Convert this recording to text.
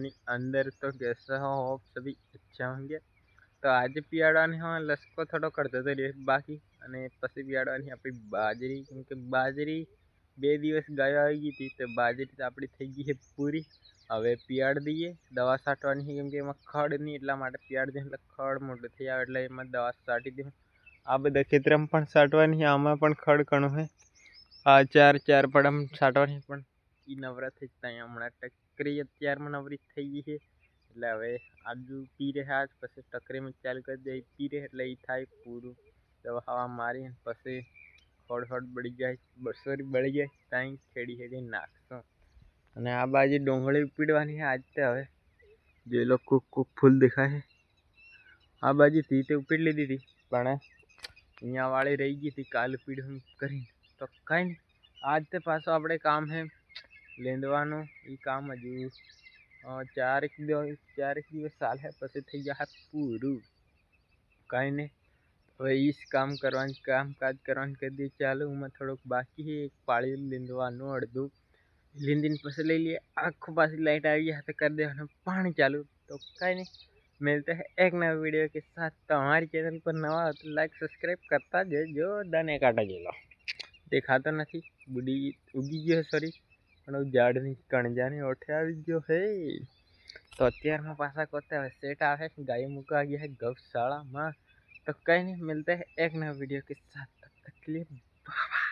यानी अंदर तो कैसा हो सभी अच्छा होंगे। तो आज पियाड़ाने हाँ लसको थोड़ो करते तो रे बाकी અને પછી पियाड़ानी આપણી બાજરી કેમ કે બાજરી 2 દિવસ ગાયો આવી ગઈ હતી તો બાજરી તો આપણી થઈ ગઈ છે પૂરી। હવે पियाड़ દઈએ દવા છાંટવાની છે કેમ કે એમાં ખડ નહીં એટલા માટે पियाड़ દઈએ એટલે ખડ મોટું થઈ આવે એટલે એમાં દવા છાંટી દઉં। આ બધા ખેતરમાં પણ છાંટવાની છે, આમાં પણ ખડ ઘણું છે। આ ચાર પડામ છાંટવાની પણ એ નવરા થઈ જતા હમણાં ટકરી અત્યારમાં નવરી થઈ ગઈ છે એટલે હવે આજુ પી રહ્યા જ પછી ટકરીમાં ચાલુ કરી દે પી રહે એટલે એ થાય પૂરું દવા હવા મારી પછી ખડ બળી જાય સોરી બળી જાય ત્યાં ખેડી ખેડી નાખશું। અને આ બાજુ ડોંગળી ઉપીડવાની છે આજ તો હવે જે લોકો ફૂલ દેખાય છે આ બાજુ થી તે ઉપીડ લીધી હતી પણ અહીંયા વાળી રહી ગઈ હતી કાલ ઉપીડું કરીને તો કાંઈ નહીં આજ તો પાછું આપણે કામ છે લેંદવાનું એ કામ હજુ 4 દિવસ ચાલે પછી થઈ જશે પૂરું। કાંઈ નહીં હવે એ જ કામકાજ કરવાનું કરી દઈએ ચાલુ। એમાં થોડુંક બાકી છે એક પાળી લીંદવાનું અડધું લીંદીને પછી લઈ લઈએ આખું પાછી લાઈટ આવી જાય તો કરી દેવાનું પાણી ચાલू। तो कहीं नहीं मिलते हैं एक नए वीडियो के साथ। तो हमारी चैनल पर नवा हो तो लाइक सब्सक्राइब करता जो दाने काटा जेलो देखाता नहीं बुढ़ी उगी गयो सॉरी झाड़नी कणजानी ओठे આવી ગયો है। तो અત્યારમાં પાછા કોતે હવે સેટ આવે ગાય મૂકવા ગયા है गौशाला में। तो कहीं नहीं मिलते हैं एक नए वीडियो के साथ, तब तक के लिए बाय।